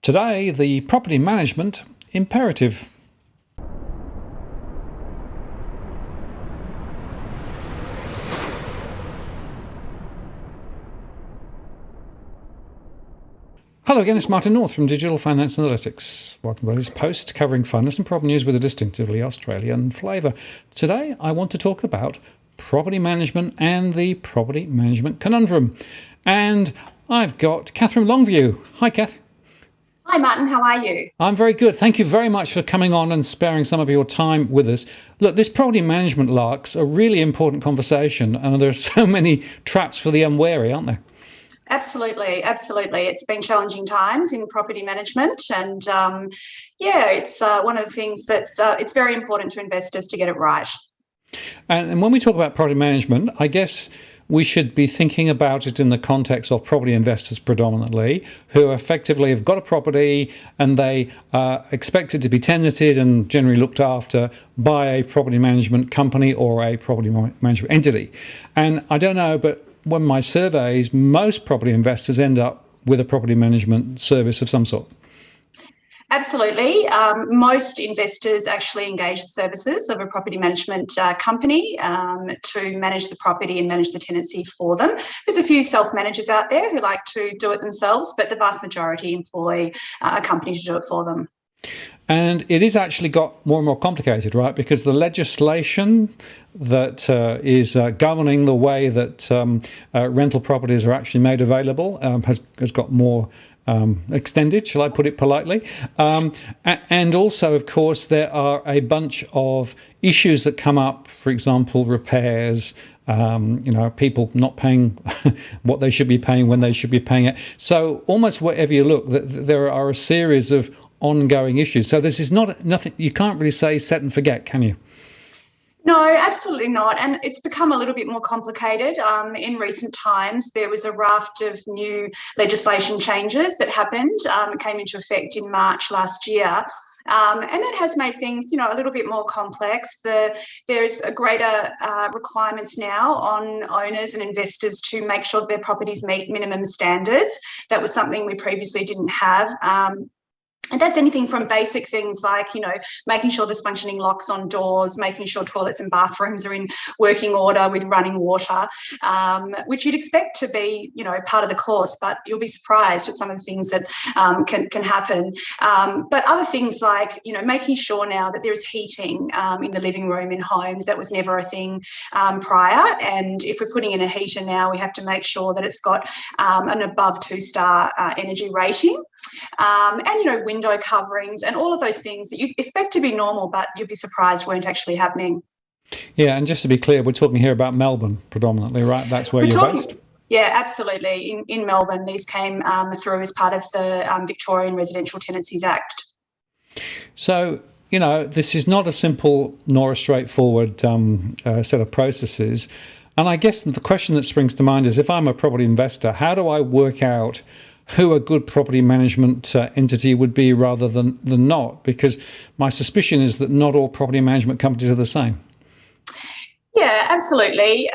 Today, the property management imperative. Hello again, it's Martin North from Digital Finance Analytics. Welcome to this post covering finance and property news with a distinctively Australian flavour. Today, I want to talk about property management and the property management conundrum. And I've got Cath from Longview. Hi, Cath. Hi, Martin. How are you? I'm very good. Thank you very much for coming on and sparing some of your time with us. Look, this property management lark's a really important conversation, and there are so many traps for the unwary, aren't there? Absolutely. It's been challenging times in property management, and it's one of the things that's it's very important to investors to get it right. And when we talk about property management, I guess we should be thinking about it in the context of property investors predominantly, who effectively have got a property and they expect it to be tenanted and generally looked after by a property management company or a property management entity. And I don't know, but when my surveys, most property investors end up with a property management service of some sort. Absolutely. Most investors actually engage the services of a property management company to manage the property and manage the tenancy for them. There's a few self-managers out there who like to do it themselves, but the vast majority employ a company to do it for them. And it is actually got more and more complicated, right? Because the legislation that is governing the way that rental properties are actually made available has got more extended, shall I put it politely? And also, of course, there are a bunch of issues that come up, for example, repairs, people not paying what they should be paying when they should be paying it. So almost wherever you look, there are a series of ongoing issues. So this is nothing, you can't really say set and forget, can you? No, absolutely not. And it's become a little bit more complicated. In recent times, there was a raft of new legislation changes that happened. It came into effect in March last year. And that has made things, a little bit more complex. There's a greater requirements now on owners and investors to make sure that their properties meet minimum standards. That was something we previously didn't have. And that's anything from basic things like, making sure there's functioning locks on doors, making sure toilets and bathrooms are in working order with running water, which you'd expect to be, part of the course, but you'll be surprised at some of the things that can happen. But other things like, making sure now that there is heating in the living room in homes. That was never a thing prior. And if we're putting in a heater now, we have to make sure that it's got an above 2-star energy rating. And, window coverings and all of those things that you expect to be normal, but you'd be surprised weren't actually happening. Yeah, and just to be clear, we're talking here about Melbourne predominantly, right? That's where you're based? Yeah, absolutely. In Melbourne, these came through as part of the Victorian Residential Tenancies Act. So, this is not a simple nor a straightforward set of processes. And I guess the question that springs to mind is, if I'm a property investor, how do I work out who a good property management entity would be rather than not? Because my suspicion is that not all property management companies are the same. Yeah, absolutely.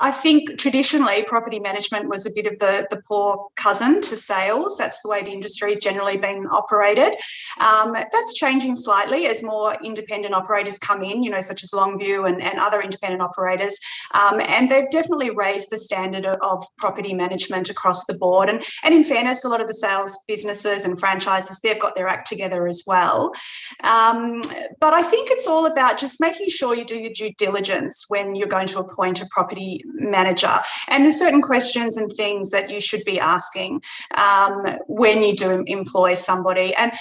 I think traditionally property management was a bit of the poor cousin to sales. That's the way the industry has generally been operated. That's changing slightly as more independent operators come in, such as Longview and other independent operators. And they've definitely raised the standard of property management across the board. And in fairness, a lot of the sales businesses and franchises, they've got their act together as well. But I think it's all about just making sure you do your due diligence when you're going to appoint a property manager. And there's certain questions and things that you should be asking when you do employ somebody. And,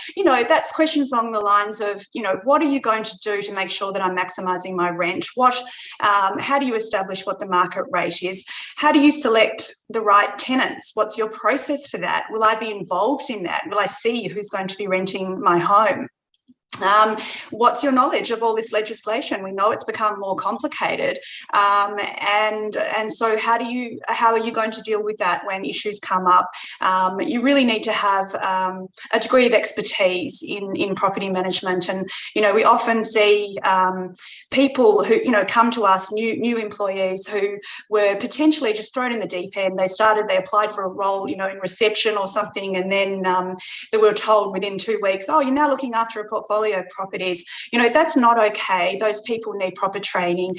that's questions along the lines of, what are you going to do to make sure that I'm maximising my rent? How do you establish what the market rate is? How do you select the right tenants? What's your process for that? Will I be involved in that? Will I see who's going to be renting my home? What's your knowledge of all this legislation? We know it's become more complicated, and so how are you going to deal with that when issues come up? You really need to have a degree of expertise in property management, and we often see people who come to us, new employees who were potentially just thrown in the deep end. They applied for a role, in reception or something, and then they were told within 2 weeks, oh, you're now looking after a portfolio properties. That's not okay. Those people need proper training.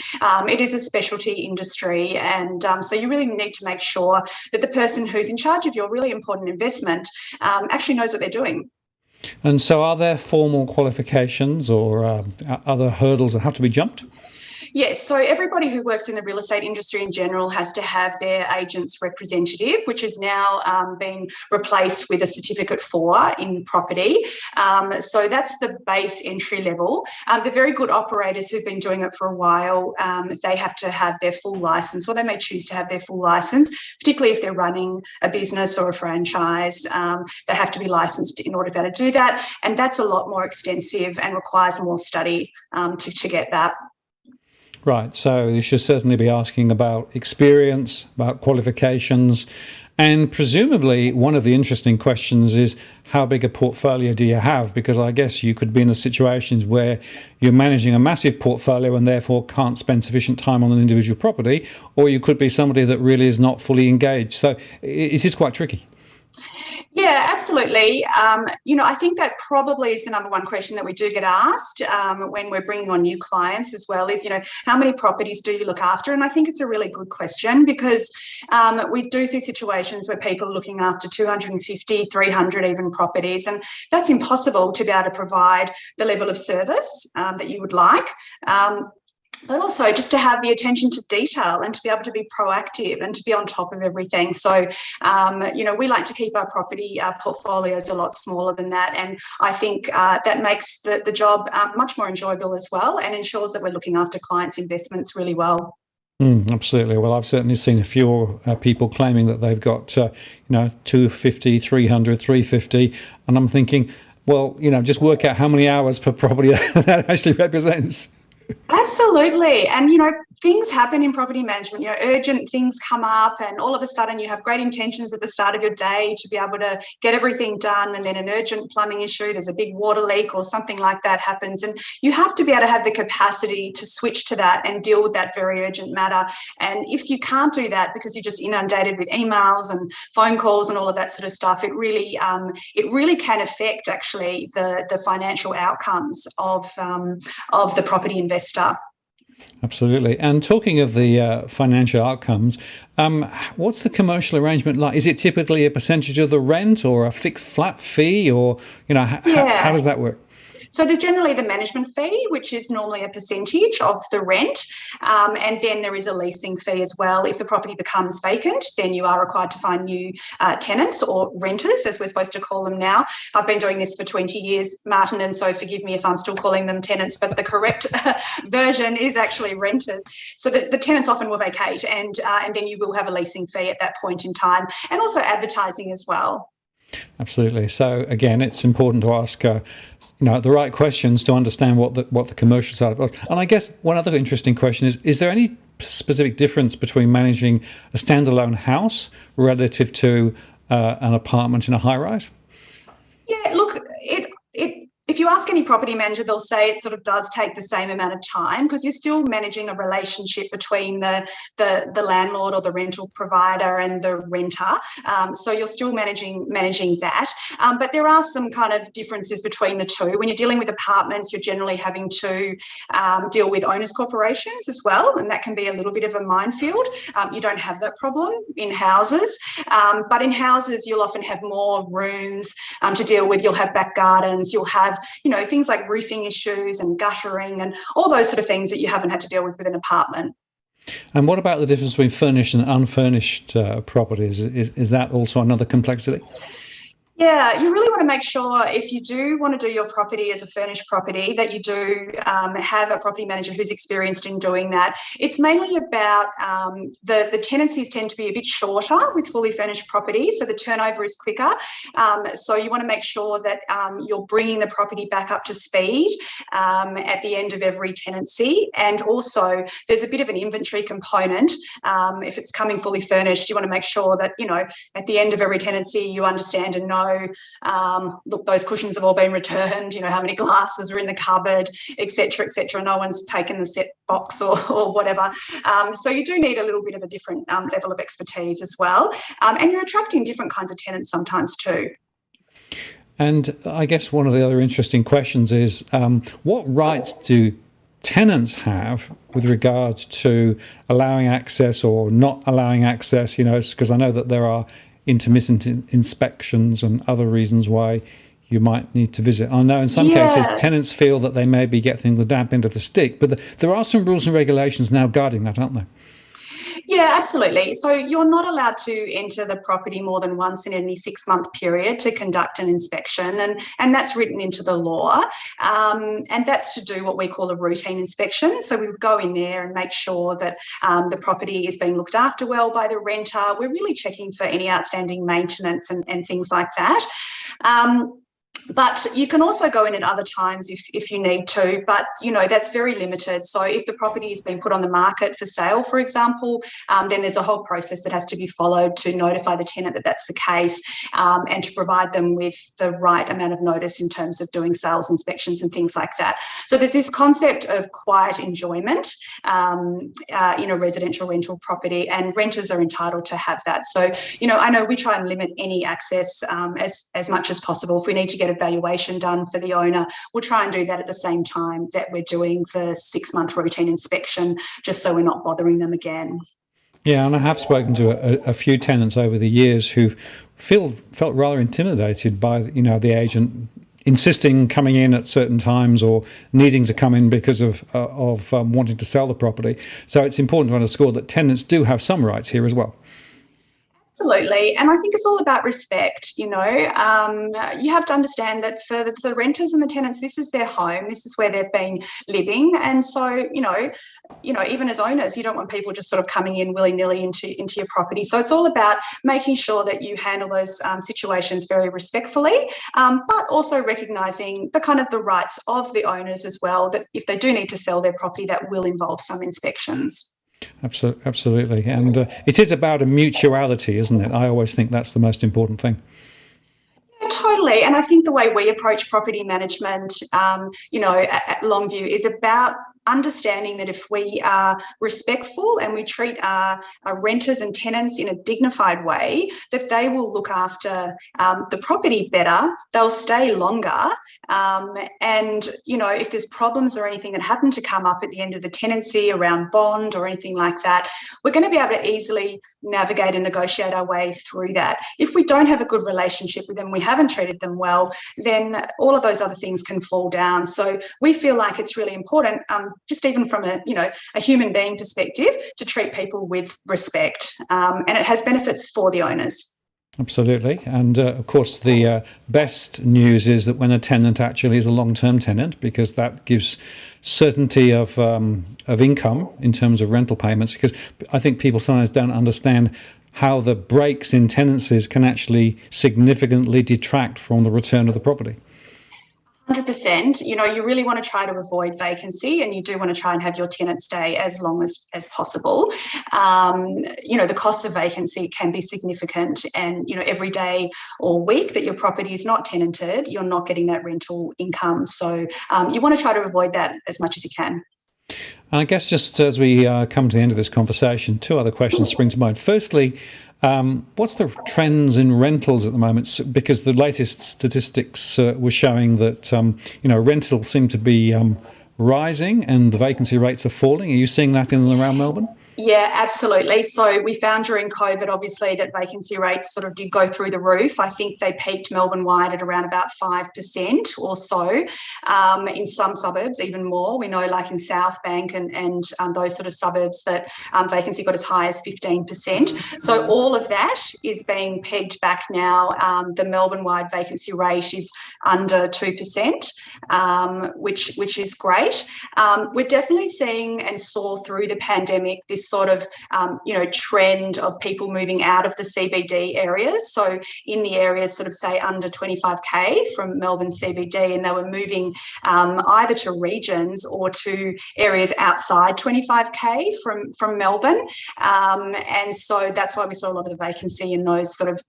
It is a specialty industry, and so you really need to make sure that the person who's in charge of your really important investment actually knows what they're doing. And so are there formal qualifications or other hurdles that have to be jumped? Yes, so everybody who works in the real estate industry in general has to have their agent's representative, which is now been replaced with a certificate for in property. So that's the base entry level. The very good operators who've been doing it for a while, they have to have their full license, or they may choose to have their full license, particularly if they're running a business or a franchise. They have to be licensed in order to be able to do that. And that's a lot more extensive and requires more study to get that. Right, so you should certainly be asking about experience, about qualifications, and presumably one of the interesting questions is how big a portfolio do you have? Because I guess you could be in the situations where you're managing a massive portfolio and therefore can't spend sufficient time on an individual property, or you could be somebody that really is not fully engaged. So it is quite tricky. Yeah, absolutely. I think that probably is the number one question that we do get asked when we're bringing on new clients as well is, how many properties do you look after? And I think it's a really good question because we do see situations where people are looking after 250, 300 even properties, and that's impossible to be able to provide the level of service that you would like. But also just to have the attention to detail and to be able to be proactive and to be on top of everything. So, we like to keep our property portfolios a lot smaller than that. And I think that makes the job much more enjoyable as well and ensures that we're looking after clients' investments really well. Absolutely. Well, I've certainly seen a few people claiming that they've got, 250, 300, 350. And I'm thinking, well, just work out how many hours per property that actually represents. Absolutely. And, things happen in property management, urgent things come up and all of a sudden you have great intentions at the start of your day to be able to get everything done. And then an urgent plumbing issue, there's a big water leak or something like that happens. And you have to be able to have the capacity to switch to that and deal with that very urgent matter. And if you can't do that because you're just inundated with emails and phone calls and all of that sort of stuff, it really can affect actually the financial outcomes of the property investor. Absolutely. And talking of the financial outcomes, what's the commercial arrangement like? Is it typically a percentage of the rent or a fixed flat fee, or how does that work? So there's generally the management fee, which is normally a percentage of the rent. And then there is a leasing fee as well. If the property becomes vacant, then you are required to find new tenants or renters, as we're supposed to call them now. I've been doing this for 20 years, Martin, and so forgive me if I'm still calling them tenants, but the correct version is actually renters. So the tenants often will vacate and then you will have a leasing fee at that point in time, and also advertising as well. Absolutely. So again, it's important to ask, the right questions to understand what the commercial side of it. And I guess one other interesting question is there any specific difference between managing a standalone house relative to an apartment in a high rise? Yeah, look, if you ask any property manager, they'll say it sort of does take the same amount of time because you're still managing a relationship between the landlord or the rental provider and the renter. So you're still managing that. But there are some kind of differences between the two. When you're dealing with apartments, you're generally having to deal with owners' corporations as well, and that can be a little bit of a minefield. You don't have that problem in houses. But in houses, you'll often have more rooms to deal with. You'll have back gardens. You'll have things like roofing issues and guttering and all those sort of things that you haven't had to deal with an apartment. And what about the difference between furnished and unfurnished properties? Is that also another complexity? Yeah, you really want to make sure if you do want to do your property as a furnished property that you do have a property manager who's experienced in doing that. It's mainly about the tenancies tend to be a bit shorter with fully furnished properties, so the turnover is quicker. So you want to make sure that you're bringing the property back up to speed at the end of every tenancy. And also there's a bit of an inventory component. If it's coming fully furnished, you want to make sure that, at the end of every tenancy, you understand and know, look, those cushions have all been returned, how many glasses are in the cupboard, etc., etc. No one's taken the set box or whatever. So you do need a little bit of a different level of expertise as well. And you're attracting different kinds of tenants sometimes too. And I guess one of the other interesting questions is, what rights do tenants have with regards to allowing access or not allowing access? Because I know that there are intermittent inspections and other reasons why you might need to visit. I know in some cases tenants feel that they maybe get things the damp end of the stick, but there are some rules and regulations now guarding that, aren't there? Yeah, absolutely. So you're not allowed to enter the property more than once in any 6-month period to conduct an inspection, and that's written into the law. And that's to do what we call a routine inspection. So we would go in there and make sure that the property is being looked after well by the renter. We're really checking for any outstanding maintenance and things like that. But you can also go in at other times if you need to, but, that's very limited. So if the property has been put on the market for sale, for example, then there's a whole process that has to be followed to notify the tenant that that's the case, and to provide them with the right amount of notice in terms of doing sales inspections and things like that. So there's this concept of quiet enjoyment in a residential rental property, and renters are entitled to have that. So, I know we try and limit any access as much as possible. If we need to get a valuation done for the owner, we'll try and do that at the same time that we're doing the 6-month routine inspection, just so we're not bothering them again. Yeah, and I have spoken to a few tenants over the years who felt rather intimidated by the agent insisting coming in at certain times or needing to come in because of wanting to sell the property. So it's important to underscore that tenants do have some rights here as well. Absolutely. And I think it's all about respect. You have to understand that for the renters and the tenants, this is their home. This is where they've been living. And so, even as owners, you don't want people just sort of coming in willy-nilly into your property. So it's all about making sure that you handle those situations very respectfully, but also recognising the rights of the owners as well, that if they do need to sell their property, that will involve some inspections. Absolutely. And it is about a mutuality, isn't it? I always think that's the most important thing. Yeah, totally. And I think the way we approach property management, at Longview is about understanding that if we are respectful and we treat our renters and tenants in a dignified way, that they will look after the property better, they'll stay longer. And, if there's problems or anything that happen to come up at the end of the tenancy around bond or anything like that, we're going to be able to easily navigate and negotiate our way through that. If we don't have a good relationship with them, we haven't treated them well, then all of those other things can fall down. So we feel like it's really important, just even from a human being perspective, to treat people with respect. And it has benefits for the owners. Absolutely. And of course, the best news is that when a tenant actually is a long-term tenant, because that gives certainty of income in terms of rental payments, because I think people sometimes don't understand how the breaks in tenancies can actually significantly detract from the return of the property. 100%. You really want to try to avoid vacancy, and you do want to try and have your tenant stay as long as possible. The cost of vacancy can be significant, and every day or week that your property is not tenanted, you're not getting that rental income. So you want to try to avoid that as much as you can. And I guess just as we come to the end of this conversation, two other questions spring to mind. Firstly, what's the trends in rentals at the moment? Because the latest statistics were showing that rentals seem to be rising and the vacancy rates are falling. Are you seeing that in and around Melbourne? Yeah, absolutely. So we found during COVID, obviously, that vacancy rates sort of did go through the roof. I think they peaked Melbourne-wide at around about 5% or so. In some suburbs, even more. We know, like in South Bank and those sort of suburbs, that vacancy got as high as 15%. So all of that is being pegged back now. The Melbourne-wide vacancy rate is under 2%, which is great. We're definitely seeing and saw through the pandemic this sort of, trend of people moving out of the CBD areas. So in the areas sort of say under 25K from Melbourne CBD, and they were moving either to regions or to areas outside 25K from Melbourne. And so that's why we saw a lot of the vacancy in those sort of,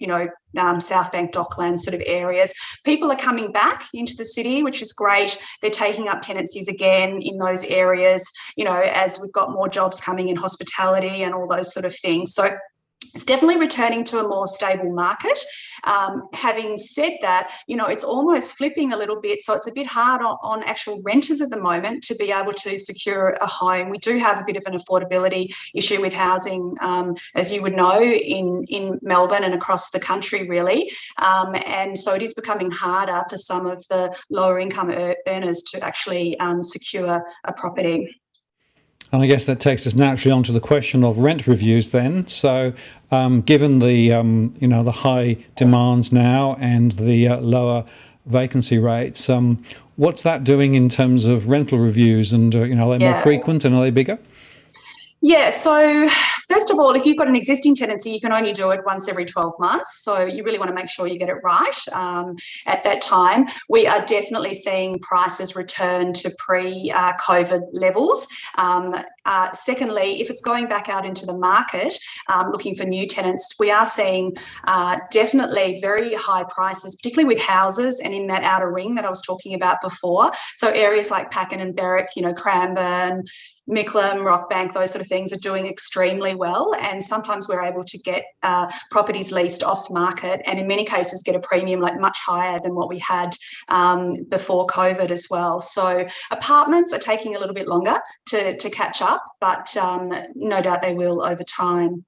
South Bank, Dockland sort of areas. People are coming back into the city, which is great. They're taking up tenancies again in those areas, as we've got more jobs coming in hospitality and all those sort of things. So it's definitely returning to a more stable market. Having said that, it's almost flipping a little bit. So it's a bit hard on actual renters at the moment to be able to secure a home. We do have a bit of an affordability issue with housing, as you would know, in Melbourne and across the country, really. And so it is becoming harder for some of the lower income earners to actually secure a property. And I guess that takes us naturally onto the question of rent reviews then. So given the, the high demands now and the lower vacancy rates, what's that doing in terms of rental reviews? And, are they more frequent and are they bigger? Yeah, so first of all, if you've got an existing tenancy, you can only do it once every 12 months. So you really want to make sure you get it right at that time. We are definitely seeing prices return to pre-COVID levels. Secondly, if it's going back out into the market, looking for new tenants, we are seeing definitely very high prices, particularly with houses and in that outer ring that I was talking about before. So areas like Packen and Berwick, Cranbourne, Mickleham, Rockbank, those sort of things are doing extremely well. And sometimes we're able to get properties leased off market and in many cases get a premium like much higher than what we had before COVID as well. So apartments are taking a little bit longer to catch up, but no doubt they will over time.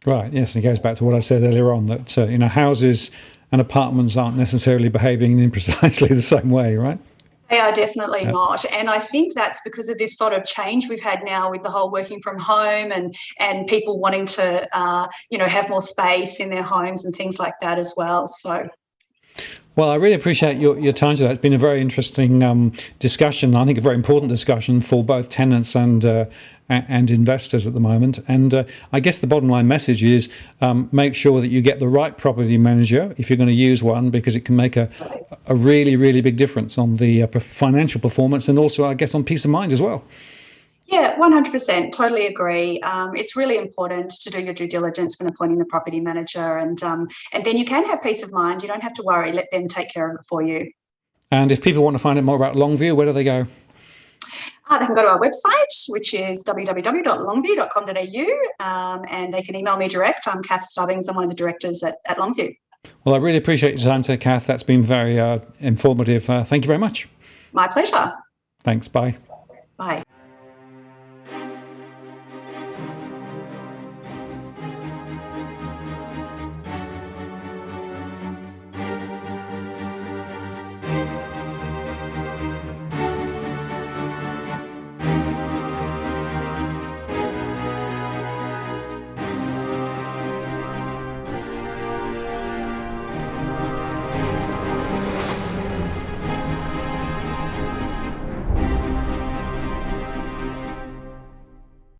Right, yes, and it goes back to what I said earlier on, that, houses and apartments aren't necessarily behaving in precisely the same way, right? They are definitely not. And I think that's because of this sort of change we've had now with the whole working from home and people wanting to, have more space in their homes and things like that as well. So. Well, I really appreciate your time today. It's been a very interesting discussion. I think a very important discussion for both tenants and investors at the moment. And I guess the bottom line message is make sure that you get the right property manager if you're going to use one, because it can make a really, really big difference on the financial performance and also, I guess, on peace of mind as well. Yeah, 100%. Totally agree. It's really important to do your due diligence when appointing the property manager, and then you can have peace of mind. You don't have to worry. Let them take care of it for you. And if people want to find out more about Longview, where do they go? They can go to our website, which is www.longview.com.au, and they can email me direct. I'm Cath Stubbings. I'm one of the directors at Longview. Well, I really appreciate your time today, Cath. That's been very informative. Thank you very much. My pleasure. Thanks. Bye. Bye.